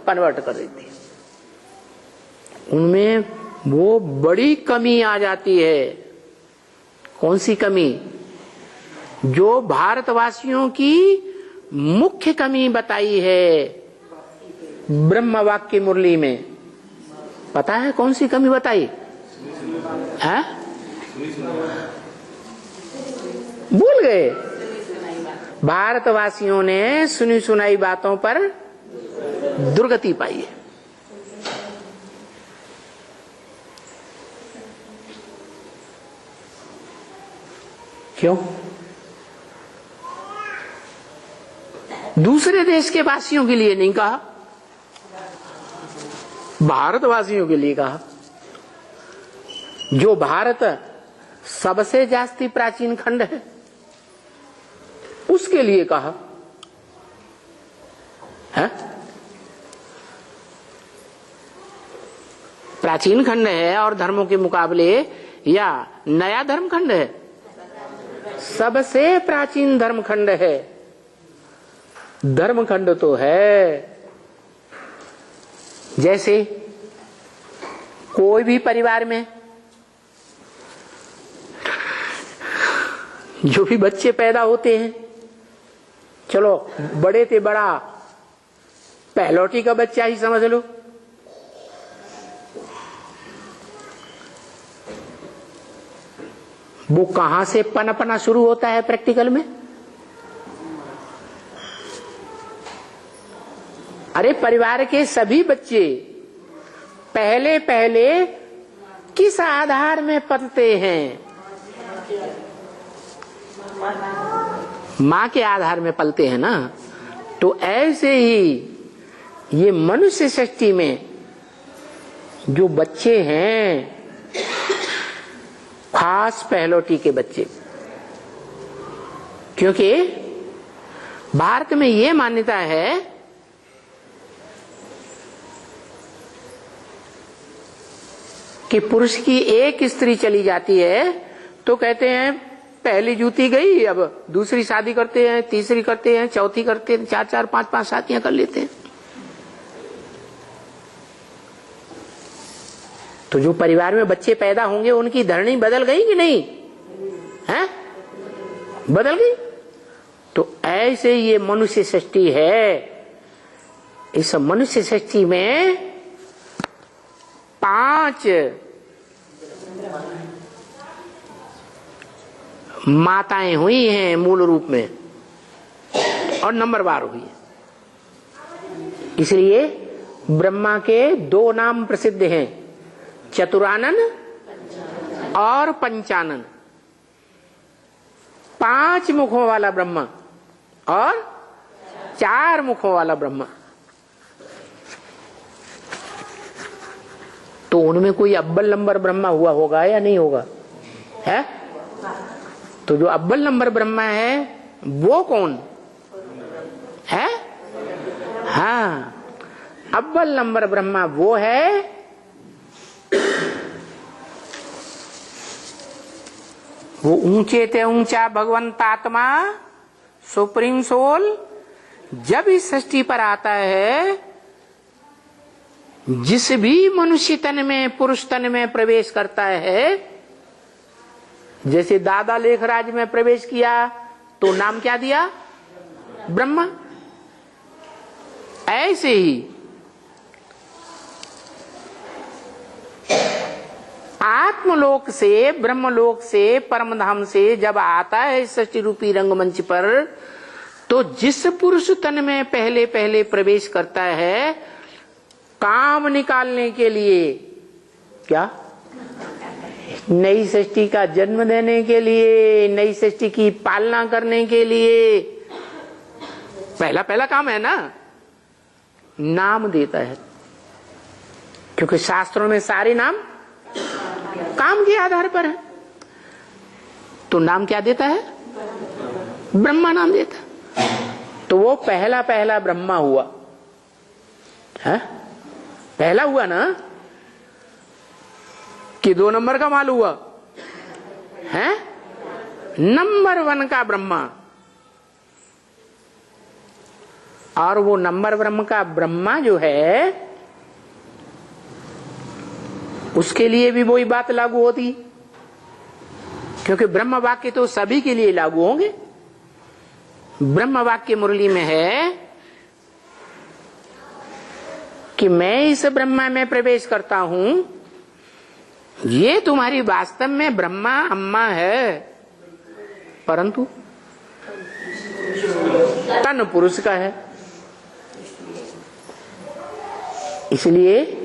Convert कर देती है। उनमें वो बड़ी कमी आ जाती है। कौन सी कमी? जो भारतवासियों की मुख्य कमी बताई है ब्रह्म वाक्य मुरली में। पता है कौन सी कमी बताई है? भूल गए? भारतवासियों ने सुनी सुनाई बातों पर दुर्गति पाई है। क्यों? दूसरे देश के वासियों के लिए नहीं कहा, भारतवासियों के लिए कहा। जो भारत सबसे जास्ती प्राचीन खंड है उसके लिए कहा है? प्राचीन खंड है और धर्मों के मुकाबले या नया धर्म खंड है? सबसे प्राचीन धर्म खंड है। धर्म खंड तो है। जैसे कोई भी परिवार में जो भी बच्चे पैदा होते हैं, चलो बड़े से बड़ा पहलौठी का बच्चा ही समझ लो, वो कहां से पनपना शुरू होता है प्रैक्टिकल में? अरे परिवार के सभी बच्चे पहले पहले किस आधार में पलते हैं? मां के आधार में पलते हैं ना। तो ऐसे ही ये मनुष्य सृष्टि में जो बच्चे हैं, खास पहलौठी के बच्चे, क्योंकि भारत में ये मान्यता है कि पुरुष की एक स्त्री चली जाती है तो कहते हैं पहली जूती गई, अब दूसरी शादी करते हैं, तीसरी करते हैं, चौथी करते हैं, 4-4, 5-5 शादियां कर लेते हैं। तो जो परिवार में बच्चे पैदा होंगे उनकी धरनी बदल गई कि नहीं है? बदल गई। तो ऐसे ये मनुष्य सृष्टि है। इस मनुष्य सृष्टि में 5 माताएं हुई हैं मूल रूप में और नंबरवार हुई है। इसलिए ब्रह्मा के 2 नाम प्रसिद्ध हैं, चतुरानन और पंचानन। 5 मुखों वाला ब्रह्मा और 4 मुखों वाला ब्रह्मा। तो उनमें कोई अव्वल नंबर ब्रह्मा हुआ होगा या नहीं होगा? है? तो जो अव्वल नंबर ब्रह्मा है वो कौन है? हाँ, अव्वल नंबर ब्रह्मा वो है वो ऊंचे ते ऊंचा भगवंत आत्मा, सुप्रीम सोल, जब इस सृष्टि पर आता है, जिस भी मनुष्य तन में, पुरुष तन में प्रवेश करता है, जैसे दादा लेखराज में प्रवेश किया तो नाम क्या दिया? ब्रह्मा। ऐसे ही आत्मलोक से, ब्रह्मलोक से, परमधाम से जब आता है सृष्टि रूपी रंगमंच पर, तो जिस पुरुष तन में पहले पहले प्रवेश करता है काम निकालने के लिए, क्या? नई सृष्टि का जन्म देने के लिए, नई सृष्टि की पालना करने के लिए, पहला पहला काम है ना, नाम देता है। क्योंकि शास्त्रों में सारे नाम काम के आधार पर है। तो नाम क्या देता है? ब्रह्मा नाम देता। तो वो पहला पहला ब्रह्मा हुआ है? पहला हुआ ना कि 2 नंबर का माल हुआ है? नंबर 1 का ब्रह्मा। और वो नंबर ब्रह्म का ब्रह्मा जो है उसके लिए भी वही बात लागू होती, क्योंकि ब्रह्म वाक्य तो सभी के लिए लागू होंगे। ब्रह्म वाक्य मुरली में है कि मैं इस ब्रह्मा में प्रवेश करता हूं, ये तुम्हारी वास्तव में ब्रह्मा अम्मा है, परंतु तन पुरुष का है। इसलिए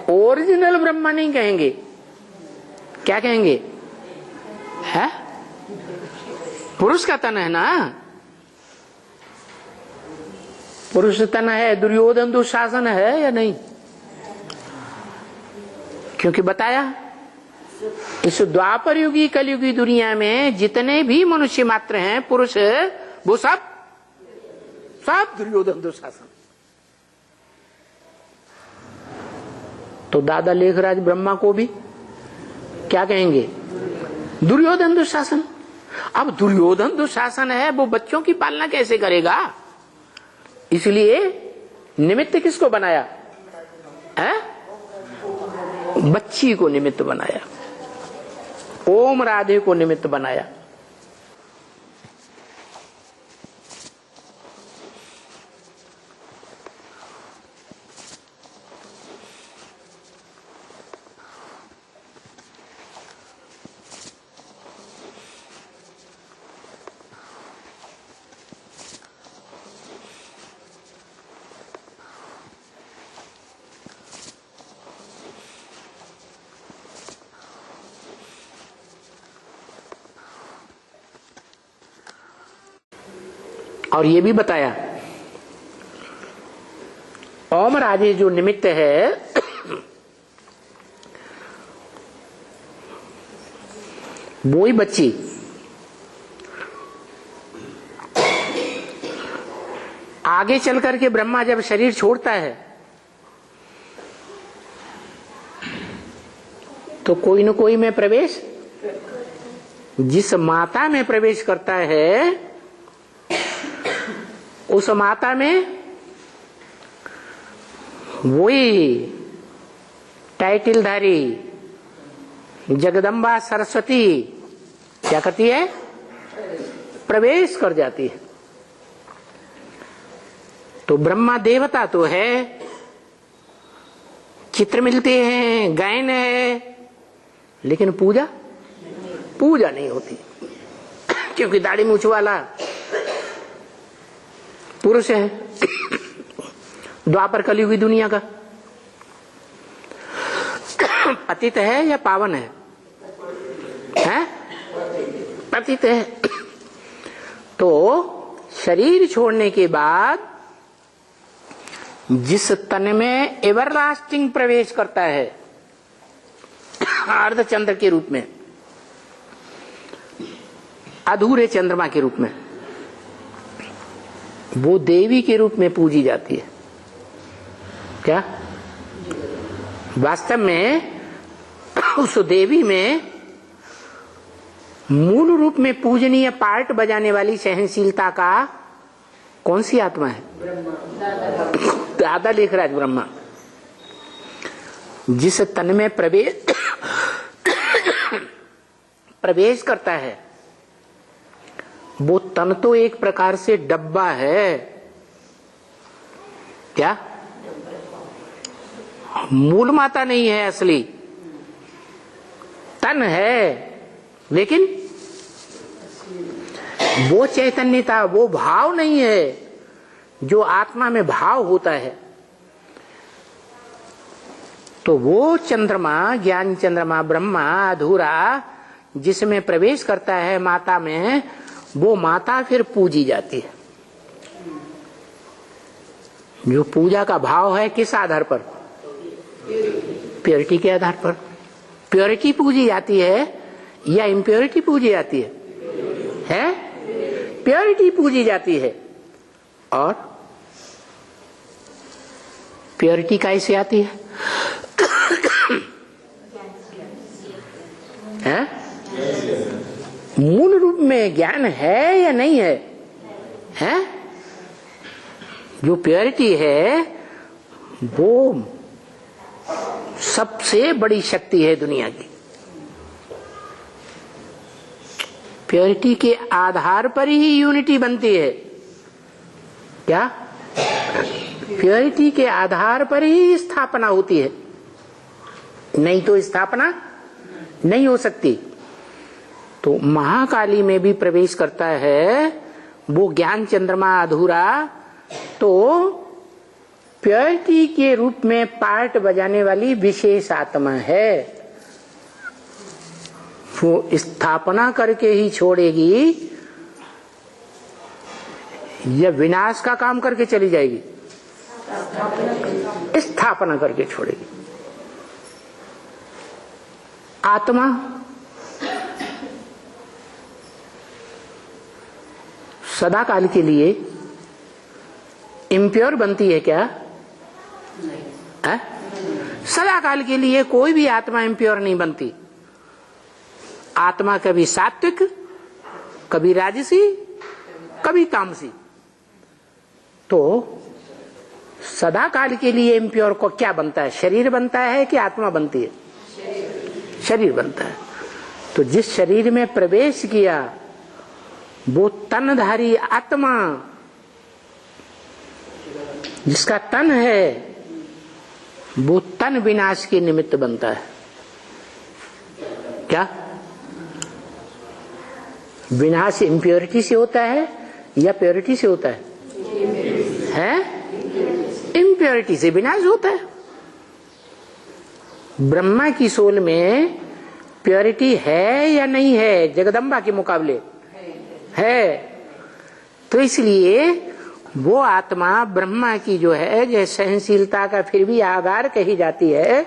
ओरिजिनल ब्रह्मा नहीं कहेंगे, क्या कहेंगे? है पुरुष का तन है ना, पुरुष तन है। दुर्योधन दुशासन है या नहीं? क्योंकि बताया इस द्वापर युगी कलयुगी दुनिया में जितने भी मनुष्य मात्र हैं पुरुष, वो सब दुर्योधन दुशासन। तो दादा लेखराज ब्रह्मा को भी क्या कहेंगे? दुर्योधन दुशासन। अब दुर्योधन दुशासन है, वो बच्चों की पालना कैसे करेगा? इसलिए निमित्त किसको बनाया है? बच्ची को निमित्त बनाया, ओम राधे को निमित्त बनाया। और ये भी बताया ओम राधे जो निमित्त है वो ही बच्ची आगे चल करके ब्रह्मा जब शरीर छोड़ता है तो कोई न कोई में प्रवेश, जिस माता में प्रवेश करता है उस माता में वही टाइटलधारी जगदम्बा सरस्वती क्या करती है? प्रवेश कर जाती है। तो ब्रह्मा देवता तो है, चित्र मिलते हैं, गायन है, लेकिन पूजा नहीं होती, क्योंकि दाढ़ी मूछ वाला पुरुष है द्वापर कलयुगी दुनिया का। पतित है या पावन है? पतित है। तो शरीर छोड़ने के बाद जिस तन में एवरलास्टिंग प्रवेश करता है अर्धचंद्र के रूप में, अधूरे चंद्रमा के रूप में, वो देवी के रूप में पूजी जाती है। क्या वास्तव में उस देवी में मूल रूप में पूजनीय पार्ट बजाने वाली सहनशीलता का कौन सी आत्मा है? दादा लेखराज ब्रह्मा। जिस तन में प्रवेश करता है वो तन तो एक प्रकार से डब्बा है। क्या? मूल माता नहीं है, असली तन है, लेकिन वो चैतन्यता, वो भाव नहीं है जो आत्मा में भाव होता है। तो वो चंद्रमा, ज्ञान चंद्रमा ब्रह्मा अधूरा जिसमें प्रवेश करता है माता में, वो माता फिर पूजी जाती है। जो पूजा का भाव है किस आधार पर? प्योरिटी के आधार पर। प्योरिटी पूजी जाती है या इम्प्योरिटी पूजी जाती है? प्योरिटी पूजी जाती है। और प्योरिटी कैसे आती है? मूल रूप में ज्ञान है या नहीं है? जो प्योरिटी है वो सबसे बड़ी शक्ति है दुनिया की। प्योरिटी के आधार पर ही यूनिटी बनती है। क्या? प्योरिटी के आधार पर ही स्थापना होती है, नहीं तो स्थापना नहीं हो सकती। तो महाकाली में भी प्रवेश करता है वो ज्ञान चंद्रमा अधूरा, तो प्योरिटी के रूप में पार्ट बजाने वाली विशेष आत्मा है। वो स्थापना करके ही छोड़ेगी या विनाश का काम करके चली जाएगी? स्थापना करके छोड़ेगी। आत्मा सदा काल के लिए इम्प्योर बनती है क्या? नहीं। सदा काल के लिए कोई भी आत्मा इम्प्योर नहीं बनती। आत्मा कभी सात्विक, कभी राजसी, कभी तामसी। तो सदा काल के लिए इम्प्योर को क्या बनता है? शरीर बनता है कि आत्मा बनती है? शरीर बनता है। तो जिस शरीर में प्रवेश किया वो तनधारी आत्मा, जिसका तन है, वो तन विनाश के निमित्त बनता है। क्या? विनाश इम्प्योरिटी से होता है या प्योरिटी से होता है? इम्प्योरिटी से विनाश होता है। ब्रह्मा की सोल में प्योरिटी है या नहीं है? जगदम्बा के मुकाबले है। तो इसलिए वो आत्मा ब्रह्मा की जो है, जो सहनशीलता का फिर भी आधार कही जाती है,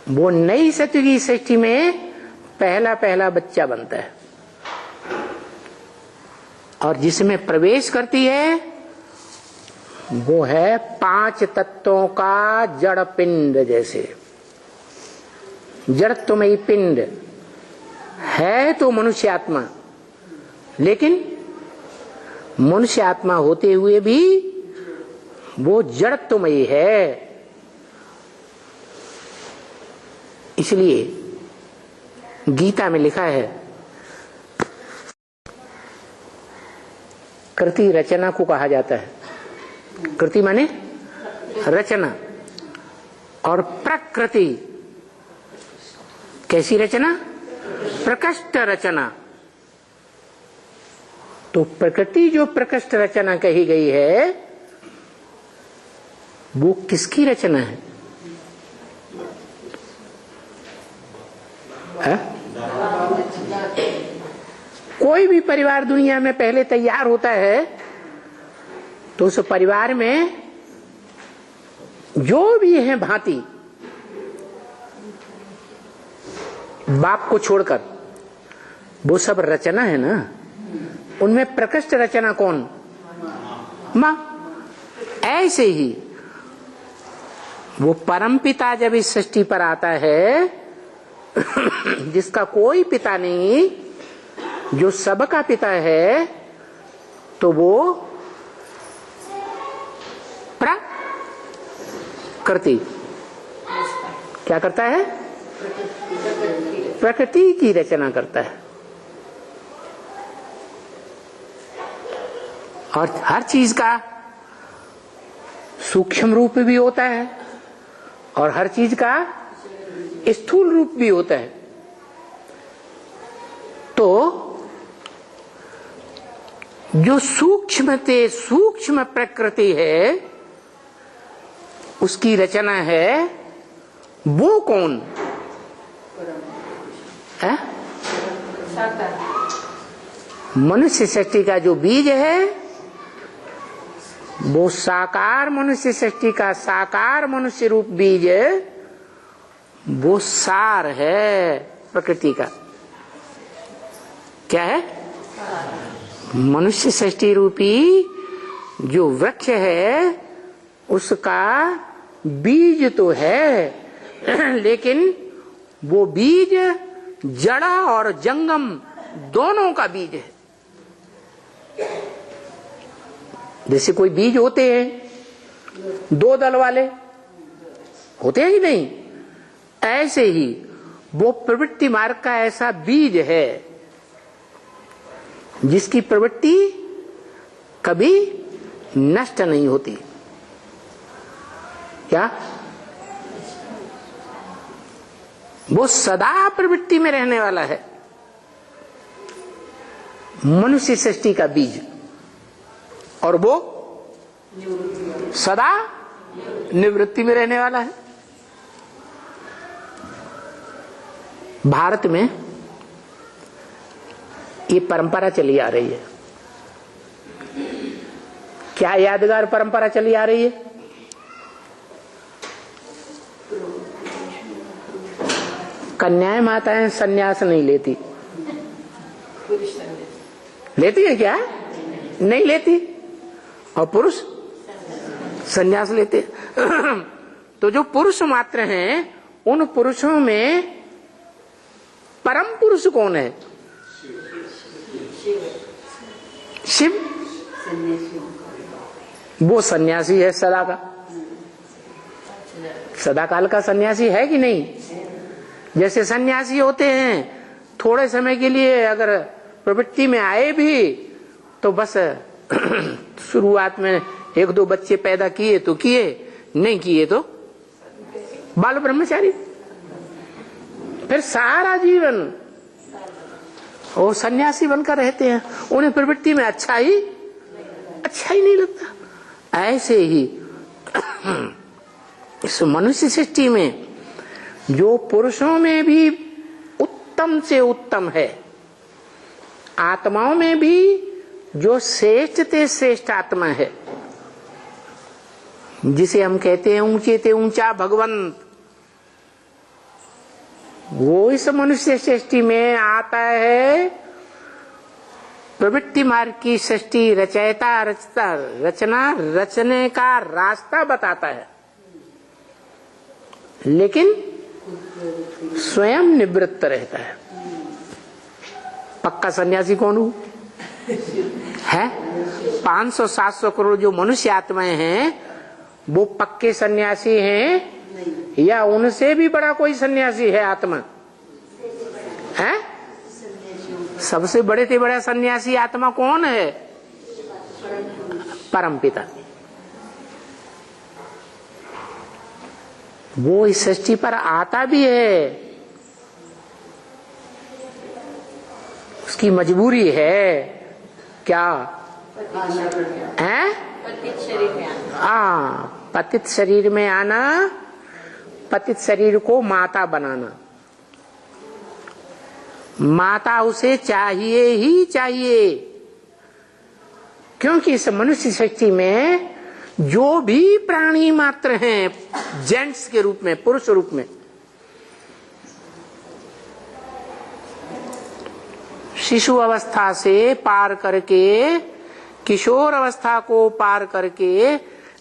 वो नई सत्य की सृष्टि में पहला बच्चा बनता है और जिसमें प्रवेश करती है वो है 5 तत्वों का जड़ पिंड। जैसे जड़त्वमयी पिंड है तो मनुष्य आत्मा, लेकिन मनुष्य आत्मा होते हुए भी वो जड़त्वमयी है। इसलिए गीता में लिखा है, कृति रचना को कहा जाता है। कृति माने रचना, और प्रकृति कैसी रचना? प्रकृष्ट रचना। तो प्रकृति जो प्रकृष्ट रचना कही गई है वो किसकी रचना है? कोई भी परिवार दुनिया में पहले तैयार होता है तो उस परिवार में जो भी है भांति, बाप को छोड़कर, वो सब रचना है ना। उनमें प्रकृष्ट रचना कौन? मां। ऐसे ही वो परमपिता जब इस सृष्टि पर आता है जिसका कोई पिता नहीं, जो सबका पिता है, तो वो प्रकृति क्या करता है? प्रकृति की रचना करता है। और हर चीज का सूक्ष्म रूप भी होता है और हर चीज का स्थूल रूप भी होता है। तो जो सूक्ष्म प्रकृति है उसकी रचना है, वो कौन है? मनुष्य सृष्टि का जो बीज है वो साकार मनुष्य सृष्टि का साकार मनुष्य रूप बीज है, वो सार है प्रकृति का। क्या है? मनुष्य सृष्टि रूपी जो वृक्ष है उसका बीज तो है, लेकिन वो बीज जड़ और जंगम दोनों का बीज है। जैसे कोई बीज होते हैं 2 दल वाले होते हैं कि नहीं, ऐसे ही वो प्रवृत्ति मार्ग का ऐसा बीज है जिसकी प्रवृत्ति कभी नष्ट नहीं होती। क्या? वो सदा प्रवृत्ति में रहने वाला है, मनुष्य सृष्टि का बीज, और वो सदा निवृत्ति में रहने वाला है। भारत में ये परंपरा चली आ रही है। क्या यादगार परंपरा चली आ रही है? कन्याएं माताएं सन्यास नहीं लेती। लेती है क्या? नहीं लेती। और पुरुष सन्यास लेते। तो जो पुरुष मात्र हैं, उन पुरुषों में परम पुरुष कौन है? शिव। वो सन्यासी है सदा का, सदा काल का सन्यासी है कि नहीं? जैसे सन्यासी होते हैं, थोड़े समय के लिए अगर प्रवृत्ति में आए भी तो बस शुरुआत में 1-2 बच्चे पैदा किए तो किए, नहीं किए तो बाल ब्रह्मचारी। फिर सारा जीवन वो सन्यासी बनकर रहते हैं। उन्हें प्रवृत्ति में अच्छा ही नहीं लगता। ऐसे ही इस मनुष्य सृष्टि में जो पुरुषों में भी उत्तम से उत्तम है, आत्माओं में भी जो श्रेष्ठ से श्रेष्ठ आत्मा है, जिसे हम कहते हैं ऊंचे से ऊंचा भगवंत, वो इस मनुष्य सृष्टि में आता है। प्रवृत्ति मार्ग की सृष्टि रचने का रास्ता बताता है, लेकिन स्वयं निवृत्त रहता है। पक्का सन्यासी कौन हो है? 500-700 करोड़ जो मनुष्य आत्माएं हैं, वो पक्के सन्यासी हैं या उनसे भी बड़ा कोई सन्यासी है आत्मा? है? सबसे बड़े से बड़ा सन्यासी आत्मा कौन है? परमपिता। वो इस सृष्टि पर आता भी है, उसकी मजबूरी है। क्या है? पतित शरीर में आना, पतित शरीर को माता बनाना। माता उसे चाहिए ही चाहिए, क्योंकि इस मनुष्य सृष्टि में जो भी प्राणी मात्र हैं, जेंट्स के रूप में, पुरुष रूप में, शिशु अवस्था से पार करके किशोर अवस्था को पार करके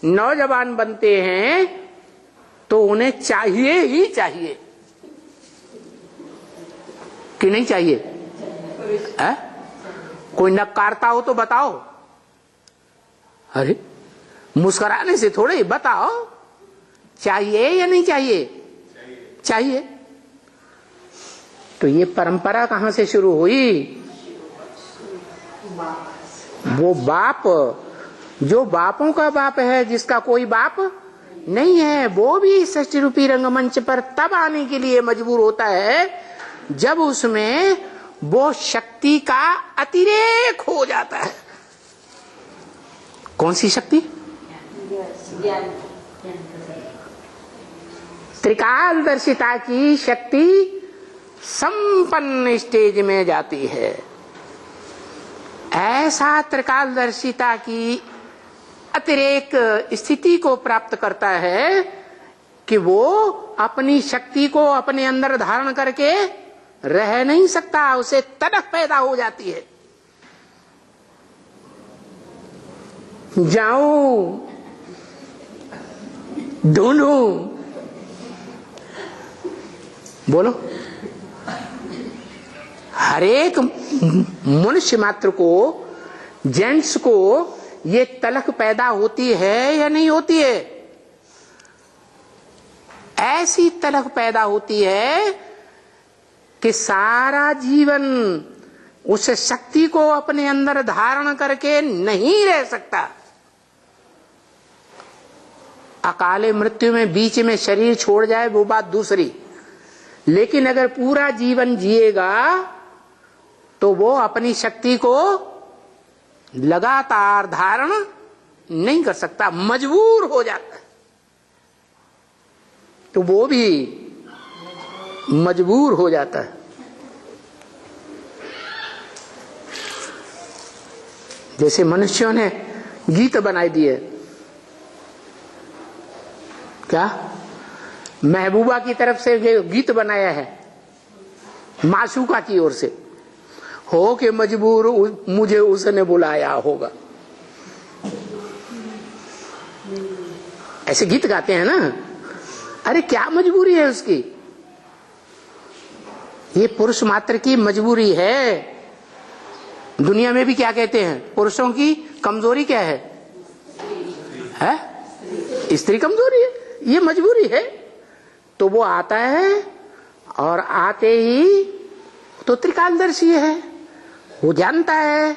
नौजवान बनते हैं, तो उन्हें चाहिए ही चाहिए कि नहीं चाहिए? है? कोई नकारता हो तो बताओ। अरे मुस्कुराने से थोड़े ही बताओ, चाहिए या नहीं चाहिए? चाहिए। तो ये परंपरा कहां से शुरू हुई? वो बाप जो बापों का बाप है, जिसका कोई बाप नहीं है, वो भी सृष्टि रूपी रंगमंच पर तब आने के लिए मजबूर होता है जब उसमें वो शक्ति का अतिरेक हो जाता है। कौन सी शक्ति? त्रिकालदर्शिता की शक्ति संपन्न स्टेज में जाती है। ऐसा त्रिकालदर्शिता की अतिरेक स्थिति को प्राप्त करता है कि वो अपनी शक्ति को अपने अंदर धारण करके रह नहीं सकता, उसे तड़प पैदा हो जाती है। जाऊं ढूंढूं, बोलो। हरेक मनुष्य मात्र को, जेंट्स को ये तलख पैदा होती है या नहीं होती है? ऐसी तलख पैदा होती है कि सारा जीवन उस शक्ति को अपने अंदर धारण करके नहीं रह सकता। अकाले मृत्यु में बीच में शरीर छोड़ जाए वो बात दूसरी, लेकिन अगर पूरा जीवन जिएगा तो वो अपनी शक्ति को लगातार धारण नहीं कर सकता, मजबूर हो जाता है। तो वो भी मजबूर हो जाता है। जैसे मनुष्यों ने गीत बनाई दिए, क्या महबूबा की तरफ से गीत बनाया है, माशूका की ओर से, हो के मजबूर मुझे उसने बुलाया होगा, ऐसे गीत गाते हैं ना। अरे क्या मजबूरी है उसकी? ये पुरुष मात्र की मजबूरी है। दुनिया में भी क्या कहते हैं, पुरुषों की कमजोरी क्या है? स्त्री कमजोरी है, ये मजबूरी है। तो वो आता है और आते ही तो त्रिकालदर्शी है, वो जानता है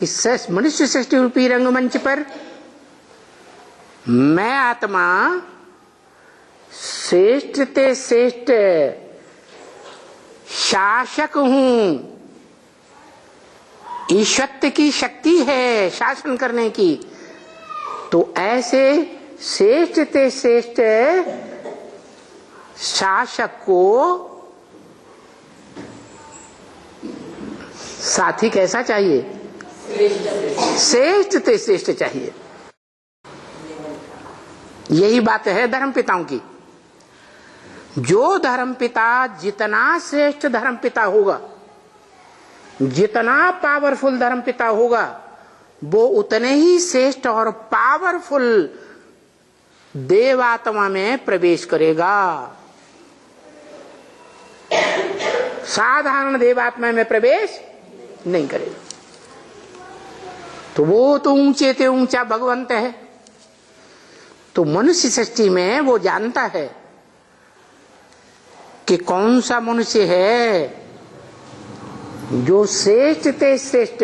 कि मनुष्य सृष्टि रूपी रंगमंच पर मैं आत्मा श्रेष्ठ ते श्रेष्ठ शासक हूं, ईश्वत्व की शक्ति है शासन करने की। तो ऐसे श्रेष्ठ ते श्रेष्ठ शासक को साथी कैसा चाहिए? श्रेष्ठ ते श्रेष्ठ चाहिए। यही बात है धर्मपिताओं की। जो धर्मपिता जितना श्रेष्ठ धर्मपिता होगा, जितना पावरफुल धर्मपिता होगा, वो उतने ही श्रेष्ठ और पावरफुल देवात्मा में प्रवेश करेगा। साधारण देवात्मा में प्रवेश नहीं करेगा। तो वो तो ऊंचे ते ऊंचा भगवंत है। तो मनुष्य सृष्टि में वो जानता है कि कौन सा मनुष्य है जो श्रेष्ठ ते श्रेष्ठ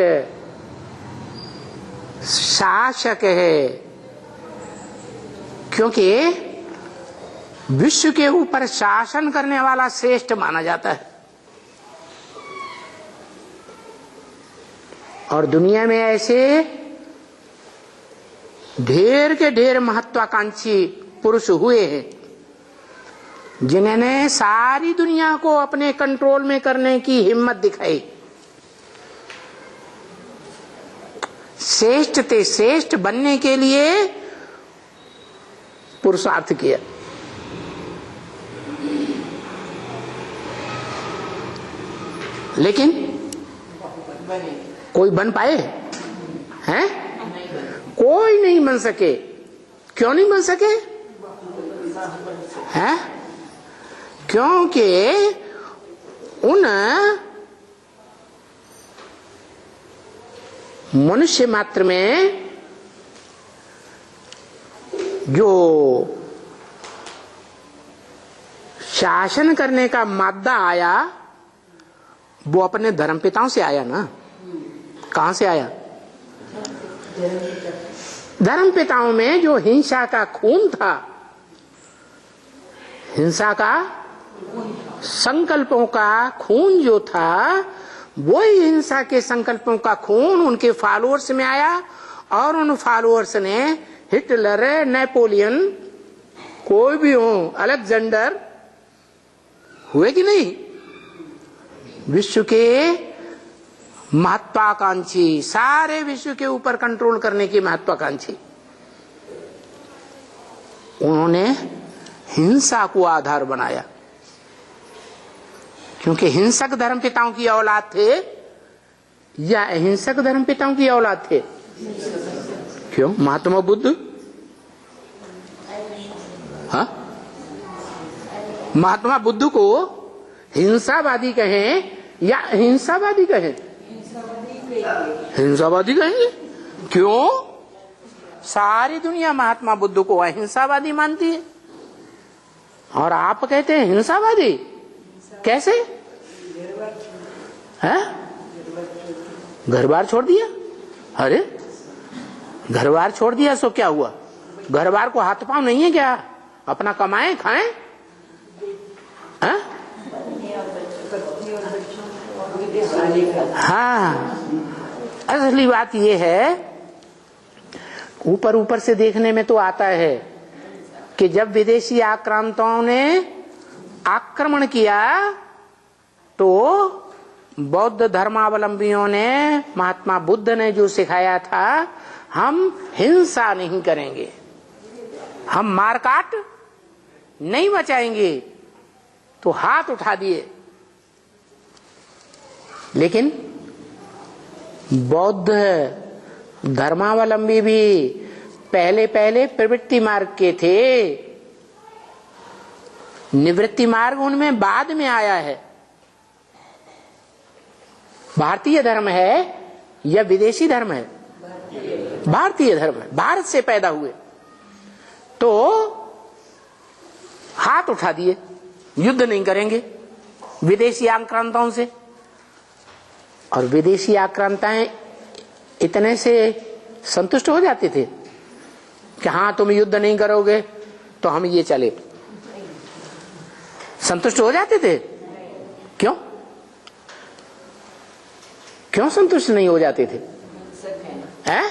शासक है, क्योंकि विश्व के ऊपर शासन करने वाला श्रेष्ठ माना जाता है। और दुनिया में ऐसे ढेर के ढेर महत्वाकांक्षी पुरुष हुए हैं जिन्होंने सारी दुनिया को अपने कंट्रोल में करने की हिम्मत दिखाई, श्रेष्ठ ते श्रेष्ठ बनने के लिए पुरुषार्थ किया। लेकिन कोई बन पाए हैं? कोई नहीं बन सके। क्यों नहीं बन सके? हैं? क्योंकि उन मनुष्य मात्र में जो शासन करने का मादा आया वो अपने धर्मपिताओं से आया ना। कहां से आया? धर्मपिताओं में जो हिंसा का खून था, हिंसा का संकल्पों का खून जो था, वही हिंसा के संकल्पों का खून उनके फॉलोअर्स में आया और उन फॉलोअर्स ने हिटलर, नेपोलियन, कोई भी हो, अलेक्जेंडर हुए कि नहीं, विश्व के महत्वाकांक्षी, सारे विश्व के ऊपर कंट्रोल करने की महत्वाकांक्षी, उन्होंने हिंसा को आधार बनाया। क्योंकि हिंसक धर्मपिताओं की औलाद थे या अहिंसक धर्मपिताओं की औलाद थे? क्यों? महात्मा बुद्ध, हाँ, महात्मा बुद्ध को हिंसावादी कहें या अहिंसावादी कहें? हिंसावादी कहेंगे। क्यों? सारी दुनिया महात्मा बुद्ध को अहिंसावादी मानती है और आप कहते हैं हिंसावादी। कैसे है? घर बार छोड़ दिया? अरे घर बार छोड़ दिया सो क्या हुआ? घर बार को हाथ पांव नहीं है क्या? अपना कमाएं खाएं। हाँ, असली बात ये है, ऊपर ऊपर से देखने में तो आता है कि जब विदेशी आक्रांताओं ने आक्रमण किया तो बौद्ध धर्मावलंबियों ने, महात्मा बुद्ध ने जो सिखाया था, हम हिंसा नहीं करेंगे, हम मारकाट नहीं बचाएंगे, तो हाथ उठा दिए। लेकिन बौद्ध धर्मावलंबी भी पहले पहले प्रवृत्ति मार्ग के थे, निवृत्ति मार्ग उनमें बाद में आया है। भारतीय धर्म है या विदेशी धर्म है? भारतीय धर्म है, भारत से पैदा हुए तो हाथ उठा दिए, युद्ध नहीं करेंगे विदेशी आक्रांताओं से। और विदेशी आक्रांताएं इतने से संतुष्ट हो जाते थे कि हाँ तुम युद्ध नहीं करोगे तो हम ये चले, संतुष्ट हो जाते थे? क्यों क्यों संतुष्ट नहीं हो जाते थे? हैं?